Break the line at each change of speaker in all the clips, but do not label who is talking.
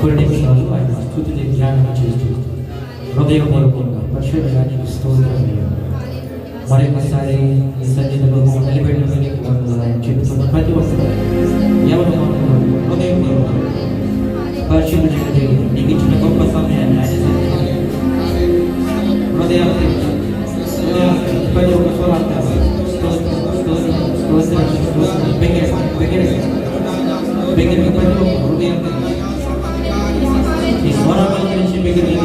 కొన్ని నిమిషాలు ఆయన స్తుతిని ధ్యానం చేస్తూ హృదయపూర్వకంగా పరిశుద్ధానికి స్తోత్రం. మరొకసారి ఈ సన్నిధిలో నిలబెట్టుకుని ఆయన చెప్తున్న ప్రతి ఒక్కరు ఎవరు హృదయపూర్వకంగా పరిశుద్ధుడైన దేవుడు నీకు ఇచ్చిన గొప్ప సమయాన్ని ఆయన హృదయాన్ని ప్రతి ఒక్క స్వరాన్ని ప్రతి ఒక్క హృదయం ఈ స్వరాల గురించి మిగిలిన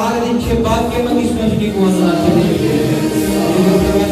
ఆరాధించే భాగ్యం అందిస్తున్నది నీకు వందనాలు చెల్లించుకుంటున్నాను.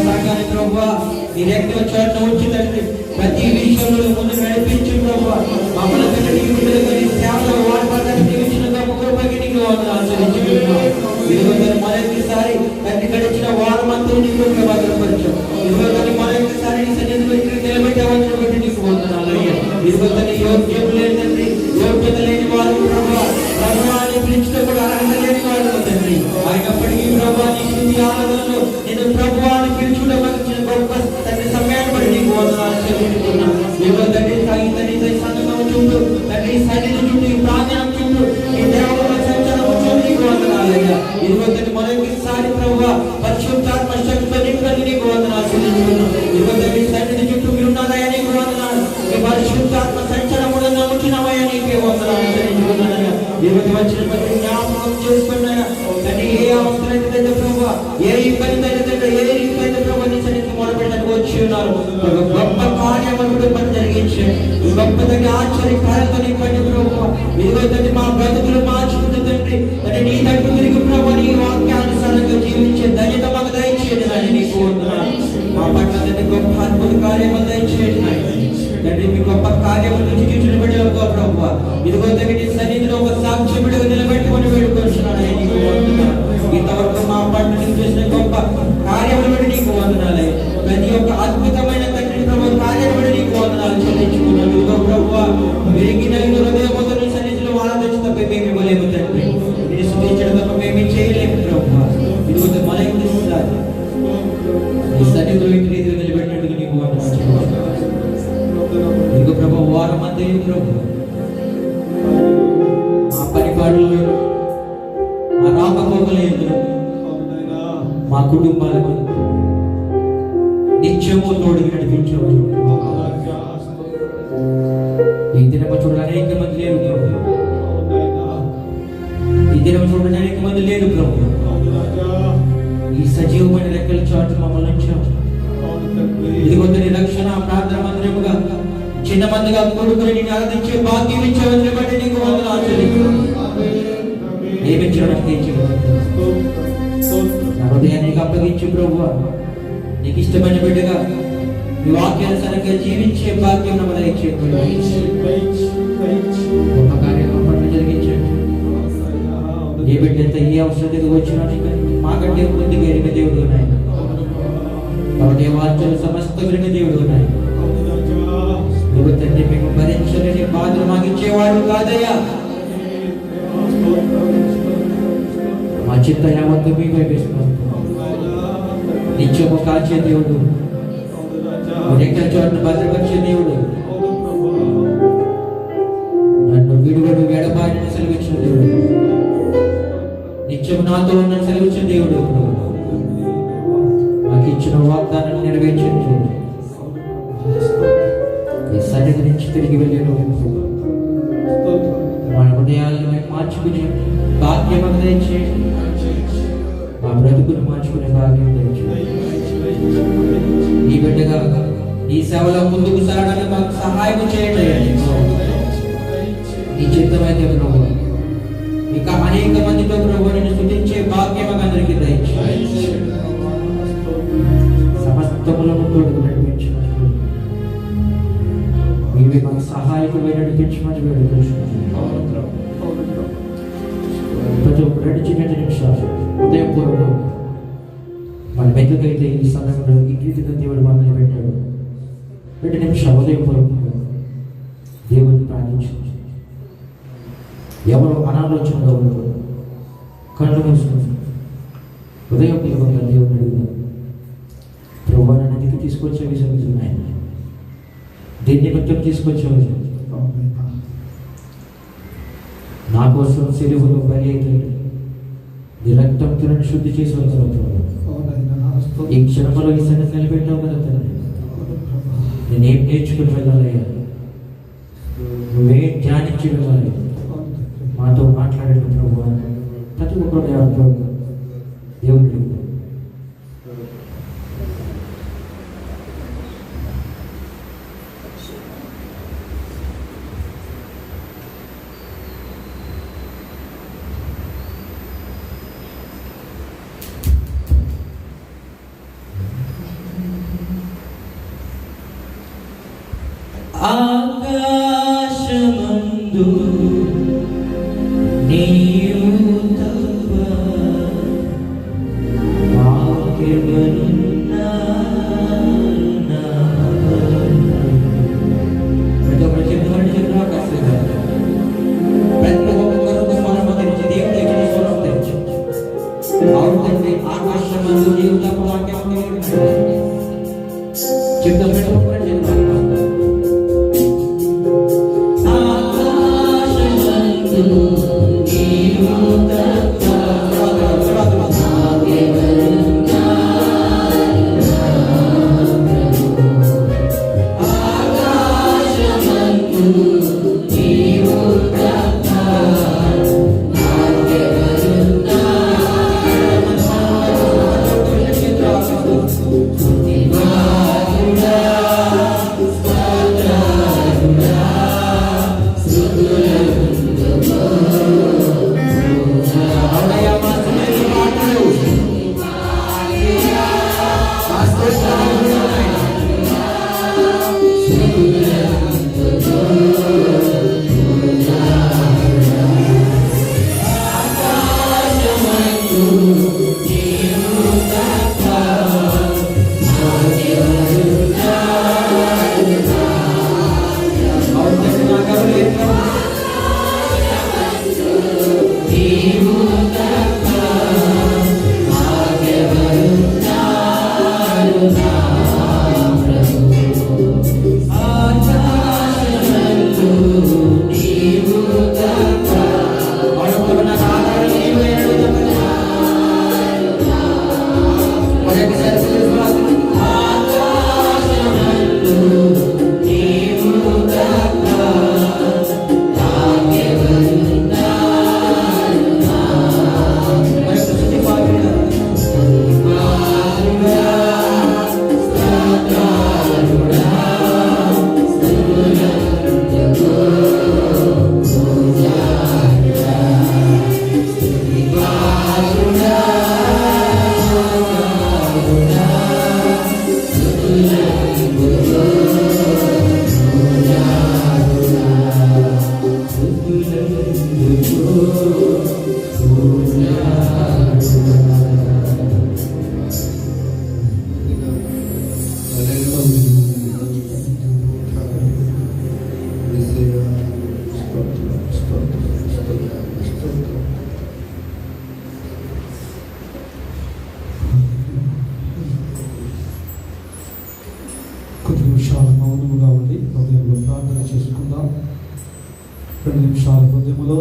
సంఘాన్ని ప్రభువా నీ రెక్కల చాటున ఉంచి తండ్రి ప్రతి విషయంలో ముందు నడిపించు ప్రభువా. మమ్మల్ని తండ్రి నీ బిడ్డలుగా నీ సేవలో వాడబడడానికి ఇచ్చిన గొప్ప కృపకి నీకు వందనాలు చెల్లించుకుంటున్నాను. మరొకసారి తండ్రి గడిచిన వారం అంతా నీకు భద్రపరచు. ఇదిగోని మరొకసారి నీ సన్నిధిలో ఇక్కడ నిలబెట్టవలసిన బట్టి నీకు వందనాలు అయ్యా. ఇదిగోని యోగ్యం లేని తండ్రి, యోగ్యత లేని వారు ప్రభువా, ప్రభువాన్ని పిలిచినా కూడా అర్హత లేని వారు తండ్రి. అయినప్పటికీ ప్రభువా నీ స్థుతి ఆరాధనలో నేను ప్రభువాన్ని పిలుచుకోవడం గొప్ప తండ్రి సమయాన్ని బట్టి నీకు వందనాలు చెల్లించుకున్నాను. ఇదిగో తండ్రి తండ్రి సంఘం చుట్టూ తండ్రి సన్నిధి చుట్టూ ఈ ప్రాంగణం చుట్టూ ఈ దేవాలయ సంచారం చుట్టూ నీకు వందనాలు అయ్యా. ఇదిగో తండ్రి మరొకసారి ప్రభువా పరిశుద్ధాత్మ శక్తితో నింపని నీకు వందనాలు చెల్లించుకున్నాను. ఇదిగో తండ్రి సన్నిధి చుట్టూ మీరున్నారయ్యా నీకు వందనాలు. ఈ పరిశుద్ధాత్మ సంచారం కూడా నమ్ముచున్నామయ్యా నీకే వందనాలు చెల్లించుకున్నానయ్యా. ఇదిగో వచ్చిన ప్రతి జ్ఞాపకం చేసుకున్నాయా తండ్రి. ఏ అవసరం అయితే ప్రభువా, ఏ ఇబ్బంది అయితే ఏ రీతి అయితే ప్రభు నీ సన్నిధికి మొదలుపెట్టడానికి వచ్చి ఉన్నారు. ఒక గొప్ప కార్యములు పని జరిగించండి. గొప్ప తండ్రి ఆశ్చర్యకార్యాలతో నింపండి ప్రభువా. ఇదిగో తండ్రి మా బ్రతుకులు మార్చుకుంటూ తండ్రి తండ్రి నీ దగ్గర తిరిగి ప్రభు నీ వాక్యానుసారంగా జీవించే ధన్యత మాకు దయచేయండి నాయన. నీకు వందనాలు. మా పట్ల తండ్రి గొప్ప అద్భుత కార్యములు దయచేయండి నాయన. తండ్రి మీ గొప్ప కార్యములు చూపించిన బిడ్డలుగా ప్రభువా ఇదిగో తండ్రి నీ సన్నిధిలో ఒక సాక్ష్య బిడ్డగా నిలబెట్టుకొని వేడుకొచ్చున్నాను. నీకు వందనాలు. ఇంతవరకు మా పట్ల నీకు చేసిన గొప్ప కార్యములు బట్టి నీకు వందనాలే. ప్రతి ఒక్క అద్భుతమైన తండ్రి ప్రభు కార్యం బట్టి నీకు వందనాలు చెల్లించుకున్నాను. ఇదిగో ప్రభువా విరిగిన హృదయముతో నీ సన్నిధిలో ఆరాధించి తప్ప మేము ఇవ్వలేము తండ్రి. నేను స్తుతించడం తప్ప మేము చేయలేము ప్రభువా. ఇదిగో మలైకిస్తున్నారు నీ సన్నిధిలో ఇంటి రీతిలో నిలబెట్టినట్టుగా నీకు వందనాలు. ఇదిగో ప్రభు వారం అంతా ప్రభు మా పరిపాలనలో మా రాకపోకలేదు మా కుటుంబాలకు నిత్యము తోడుగా నడిపించేవారు. ఈ దినము చూడ అనేక మంది లేరు ప్రభు. ఈ దినము చూడ అనేక మంది లేరు ప్రభు. ఈ సజీవమైన రెక్కల చాటు మమ్మల్ని ఉంచావు. ఇదిగో నీ రక్షణ ప్రార్థన మందిరముగా చిన్న మందిగా కొడుకుని నేను ఆరాధించే భాగ్యం ఇచ్చావని బట్టి నీకు వందనాలు చెల్లించుకుంటున్నాను. ఏమిచ్చడానికి నా హృదయానికి అప్పగించు ప్రభువా. నీకు ఇష్టమైన బిడ్డగా నీ వాక్యానుసారంగా జీవించే భాగ్యం దయచే. గొప్ప కార్యక్రమాలను జరిగించండి. ఏ బిడ్డ ఎంత ఏ అవసరం వచ్చినా మాకంటే ముందుగా ఎరిగిన దేవుడు నాయన. కాబట్టి వార్తలు సమస్త విరిగిన దేవుడు నాయన. నువ్వు తండ్రి మేము భరించలేని బాధలు మాకు ఇచ్చేవాడు కాదయ్యా. మా చిత్త యావత్తు మీ వైపేస్తున్నాం. నిత్యము కాచే దేవుడు, ఎక్కడ చోట్ల భద్రపరిచే దేవుడు, నన్ను విడువడు ఎడబారిన సెలవిచ్చిన దేవుడు, నిత్యం నాతో ఉన్న సెలవిచ్చిన దేవుడు, మాకు ఇచ్చిన వాగ్దానాన్ని నెరవేర్చిన దేవుడు. ఈ సన్నిధి నుంచి తిరిగి వెళ్ళాను మన హృదయాలను మేము మార్చుకుని భాగ్యం దయచేయండి. మా బ్రతుకును మార్చుకునే భాగ్యం దయచేయండి. ఈ బిడ్డగా ఈ సేవలో ముందుకు సాగడానికి మాకు సహాయం చేయండి. ఈ చిత్తమైతే ప్రభు ఇంకా అనేక మందితో ప్రభు నేను స్తుతించే భాగ్యం అందరికీ దయచేయండి. సమస్తములను తోడుకు నడిపించు. నీవే మాకు సహాయకుడిగా నడిపించమని వేడుకుంటున్నాను. ప్రతి ఒక్క 2 నిమిషాలు ఉదయపూర్వకం మన మెతుకైతే ఈ సమయంలో ఈ రీతిగా దేవుడు మనల్ని పెట్టాడు. 2 నిమిషాలు ఉదయపూర్వకంగా దేవుడిని ప్రార్థించు. ఎవరు అనాలోచనగా ఉండదు, కళ్ళు మూసుకుంటారు. ఉదయపూర్వకంగా దేవుడిని అడుగుతారు. ప్రభువా నన్ను దిక్కు తీసుకొచ్చేవి జరుగుతున్నాయి. దీన్ని నిమిత్తం తీసుకొచ్చేవి నా కోసం సిలువలో బలి అయితే నీ రక్తంతో నన్ను శుద్ధి చేసి ఈ క్షణంలో ఈ సన్నిధి నిలబెట్టావు కదా తండ్రి. నేనేం నేర్చుకుని వెళ్ళాలయ్యా, నువ్వేం ధ్యానించి వెళ్ళాలి, మాతో మాట్లాడండి ప్రభు. ప్రతి ఒక్కరు దేవుడు ఆకాశమందు నీవు తప్ప మాకెవరున్నారు నా ప్రతి ఒక్కరు చెప్తున్నట్టు చెప్పినా కష్టం కాదు. ప్రతి ఒక్కరు స్వరం తెరిచి దేవుడు ఎక్కడ స్వరం తెరిచి అవును తండ్రి ఆకాశమందు నీవు తప్ప మాకెవరు చెప్తాం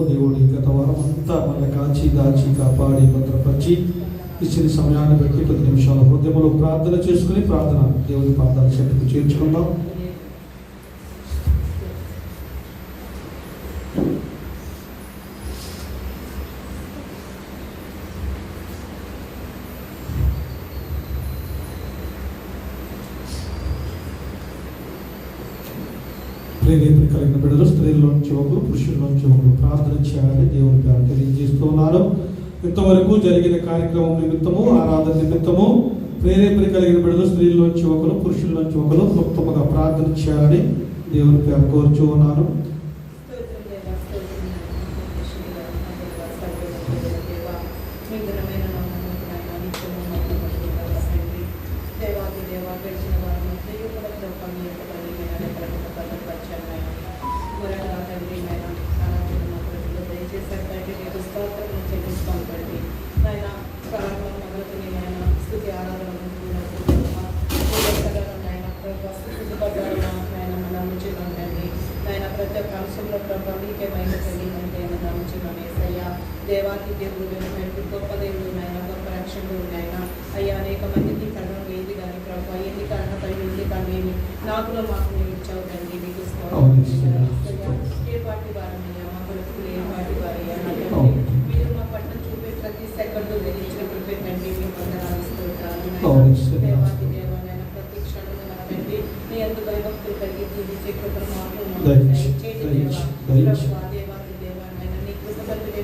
దేవుడు గత వారం అంతా మన కాచి దాచి కాపాడి భద్రపరిచి ఇచ్చిన సమయాన్ని బట్టి కొద్ది నిమిషాల హృదయంలో ప్రార్థన చేసుకుని ప్రార్థన దేవుని పాదాల చెట్టుకు చేర్చుకుందాం. ప్రేరేపణ కలిగిన బిడ్డలు స్త్రీల్లోంచి ఒకరు పురుషుల్లోంచి ఒకరు ప్రార్థన చేయాలని దేవుని పేరు తెలియజేస్తున్నారు. ఇంతవరకు జరిగిన కార్యక్రమం నిమిత్తము ఆరాధన నిమిత్తము ప్రేరేపణ కలిగిన బిడ్డలు స్త్రీల్లోంచి ఒకరు పురుషుల్లోంచి ఒకరు క్లుప్తముగా ప్రార్థన చేయాలని దేవుని పేరు కోరుచూ ఉన్నారు.
దేవాకి దేవుడు గొప్ప దేవుడు నాయన, గొప్ప రక్షకుడు నాయన. అయ్యా అనేక మందికి కరణం లేదు కానీ ప్రభు ఎన్ని కారణపై ఉంది కానీ నాకులో మాకు మీరు ఇచ్చావు తండ్రి. మీకు ఏ పార్టీ వారమయ్యా, మా కొడుకులు ఏ పార్టీ వారయ్యా, మీరు మా పట్ల చూపే ప్రతి సెకండ్ తెలియించిన కృపే తండ్రి. మీ వందనాలు స్తోత్రాలు దేవాకి దేవాలైన ప్రతి క్షణము మన తండ్రి నీ అందు భయభక్తులు కలిగి జీవించే కృపను మాకు దేవాకి దేవాలైన నీ కృప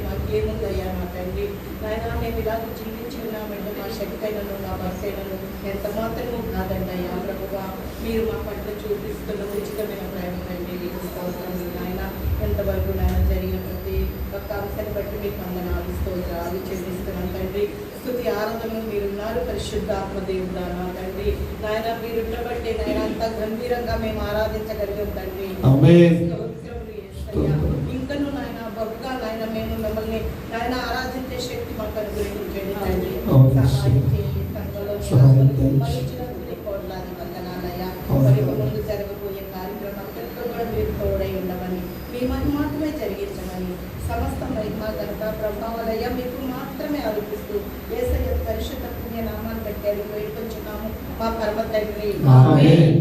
మాకేముందయ్యా యేసయ్యా నా తండ్రి నాయన మేము ఇలాగ జీవించి ఉన్నామంటే మా శక్తి అయినను నా భర్త అయినను ఎంత మాత్రము కాదండయ్యా ప్రభువా మీరు మా పట్ల చూపిస్తున్న ఉచితమైన ప్రేమ తండ్రి మీకు స్తోత్రములు నాయన ఎంతవరకు నాయన జరిగిన ప్రతి ఒక్క అంశాన్ని బట్టి మీకు వందనాలు స్తోత్రాలు చెల్లిస్తున్నాం తండ్రి స్తుతి ఆరాధనలు మీరున్నారు పరిశుద్ధాత్మ దేవుడా నా తండ్రి నాయన మీరుండబట్టే నాయన అంత గంభీరంగా మేము ఆరాధించగలిగాం తండ్రి
ఆమేన్.
స్తోత్రములు యేసయ్యా. ఇంకను నాయన బహుగా నాయన మేము మిమ్మల్ని నాయన ఆరాధించే శక్తి మాకు అనుగ్రహించండి తండ్రి
అవును.
సహాయం చేయండి సంఘంలో
సహాయం చేయండి.
మరించినందుకు కోట్లాది వందనాలయ్యా
అవును.
మరి ముందు జరగబోయే కార్యక్రమాలతో కూడా మీరు తోడై ఉండమని మీ మహిమ మాత్రమే జరిగించమని సమస్త మహిమ ఘనత ప్రభావాలయ్యా మీకు మాత్రమే ఆరోపిస్తూ యేసయ్య పరిశుద్ధ పుణ్య నామాన్ని పెట్టారు వేడుకొంచున్నాము మా పరమ తండ్రి
ఆమేన్.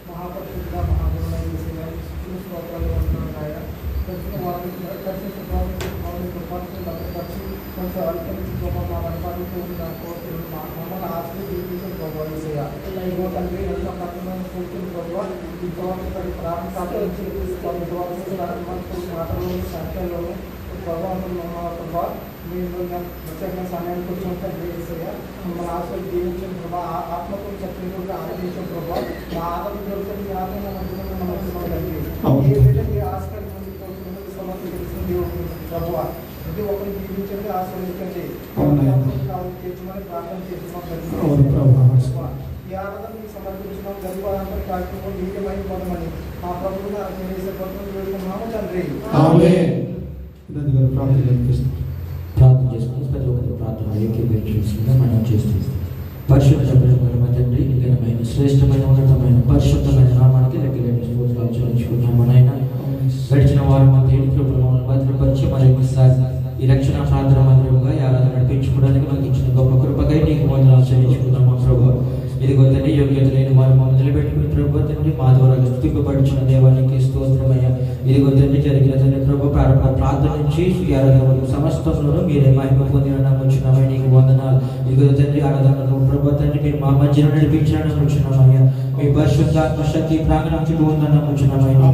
మహాపరిశుద్ధ మహాగురుడైన యేసయ్య, స్తుతులు స్తోత్రాలు వందనాలయ్యా. ప్రస్తుత వారిని దర్శించు ప్రభువు, మమ్మల్ని కృపను భద్రపరిచి, కొంచెం అల్పరించి గొప్ప మా పరిపాలనతో ఉన్న కోర్టులు మమ్మల్ని ఆశ్రయించిన ప్రభువా యేసయ్య. ఇదిగో తండ్రి, ఎంతో కఠినమైన కోర్టులు ప్రభువా, ఇంతవరకు ప్రారంభ నుంచి మాటలోని సంఖ్యలోని ప్రభావం ప్రభావ మీరు ప్రత్యేకంగా సమయానికి వచ్చిన తండ్రి యేసయ్య, మమ్మల్ని ఆశ్రయం జీవించిన ప్రభావ ఆత్మకు చక్కగా ఆరాధించిన ప్రభావ మా ఆదరణ దొరుకుతుంది ఆత్మ మంచి
అవును.
ఏ విధంగా ఆస్కారం సమర్పించింది ప్రభువ ప్రతి ఒక్కరు జీవించండి ఆశ్రయించండి
అవునయ్యా.
తీర్చమని ప్రార్థన చేస్తున్నాం
అవును ప్రభా.
ఈ ఆరాధన మీకు సమర్పించిన గర్భాంతర కార్యక్రమం నీకమై పొందమని మా ప్రభువుని వేడుకున్నాము తండ్రి.
ఆమేన్. ఇదంతా గారు ప్రార్థన చేస్తాం.
ప్రార్థన చేసుకుని ప్రతి ఒక్కరి ప్రార్థన ఐక్యపేరు చేసుకుందాం. మనం చేస్తుంది పరిశుద్ధ ప్రేమ తండ్రి ఘనమైన శ్రేష్టమైన ఉన్నతమైన పరిశుద్ధమైన నామానికి లెక్కలేని స్తోత్రాలు చెల్లించుకుంటున్నాము నాయన. గడిచిన వారం మా దేవుని కృపను భద్రపరిచి మరి ఒకసారి ఈ రక్షణ ప్రార్థన మందిరముగా ఈ ఆరాధన నడిపించుకోవడానికి మాకు ఇచ్చిన గొప్ప కృపకై నీకు వందనాలు చెల్లించుకుందాం మా ప్రభు. ఇదిగో తండ్రి యోగ్యత లేని వారు మమ్మల్ని నిలబెట్టుకుని ప్రభు తండ్రి మా ద్వారా స్తుతింపబడుచున్న దేవానికి స్తోత్రమయ్యా. ఇదిగో తండ్రి జరిగిన తండ్రి ప్రభు ప్రార్థన నుంచి ఈ ఆరాధన వరకు సమస్తంలోనూ మీరే మహిమ పొందిన నమ్ముచున్నామని నీకు వందనాలు. ఇదిగో తండ్రి ఆరాధనలో ప్రభు తండ్రి మీరు మా మధ్యలో నడిపించాలని నమ్ముచున్నామయ్యా. మీ పరిశుద్ధాత్మ శక్తి ప్రాంగణం చుట్టూ ఉందని నమ్ముచున్నామయ్యా.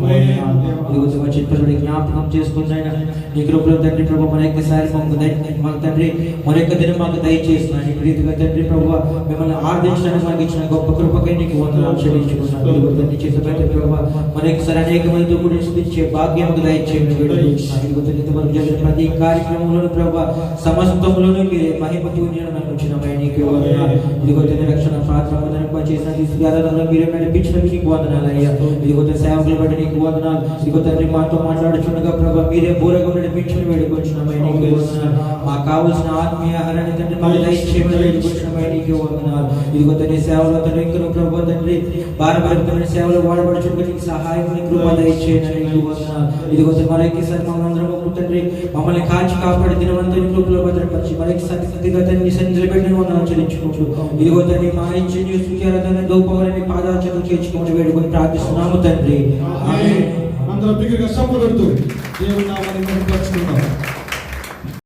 ఇదిగో చిత్తుడి జ్ఞాపకం చేసుకున్నాయినా నీ కృపలో తండ్రి ప్రభు మన యొక్కసారి మాకు తండ్రి మన యొక్క దినం మాకు దయచేసిన ఈ రీతిగా తండ్రి ప్రభు మిమ్మల్ని ఆరాధించడానికి మాకు ఇచ్చిన గొప్ప కృపకై నీకు వందనాలు చెల్లించుకున్నాను. ఇదిగో తండ్రి చేతబెట్టే ప్రభు మన యొక్కసారి అనేక మందితో కూడా స్తుతించే భాగ్యం దయచేయమని వేడుకుంటున్నాను. ఇదిగో తండ్రి ఇంతవరకు జరిగిన ప్రతి కార్యక్రమంలోనూ ప్రభు సమస్తంలోనూ మీరే మహిమ నమ్ముచున్నామని నీకు వందనాలు. ఇదిగో తండ్రి రక్షణ ప్రార్థన చేసిన తీసుకురాలను మీరే నడిపించినందుకు నీకు వందనాలయ్యా. ఇదిగో తండ్రి సేవకులు బట్టి నీకు వందనాలు. ఇదిగో తండ్రి మాతో మాట్లాడుచుండగా ప్రభు మీరే బూరగా నడిపించుకుని వేడుకొంచున్నామని నీకు వందనాలు. మాకు కావలసిన ఆత్మీయ ఆహారాన్ని తండ్రి మాకు దయచేయమని వేడుకొంచున్నామని నీకు వందనాలు. ఇదిగో తండ్రి సేవలో తండ్రి ఇంకను ప్రభు తండ్రి భారభరితమైన సేవలు వాడబడుచుండగా నీకు సహాయం కృప దయచేయమని నీకు వందనాలు. ఇదిగో తండ్రి మరొకసారి మమ్మల్ని తండ్రి మమ్మల్ని కాచి కాపాడి దినవంతుని కృపలో భద్రపరిచి మరొకసారి సతిగా తండ్రి సన్నిధిలో వందనాలు చెల్లించుకుంటూ ఇదిగో తండ్రి మా ఇచ్చిన సుఖ్యారాధన దోపవలని పాదాచరణ చేర్చుకోమని వేడుకొని ప్రార్థిస్తున్నాము తండ్రి.
ఆమేన్. అందరూ బిగ్గరగా చప్పట్లు కొడుతూ దేవుని నామాన్ని మహిమపరుచుకుందాం.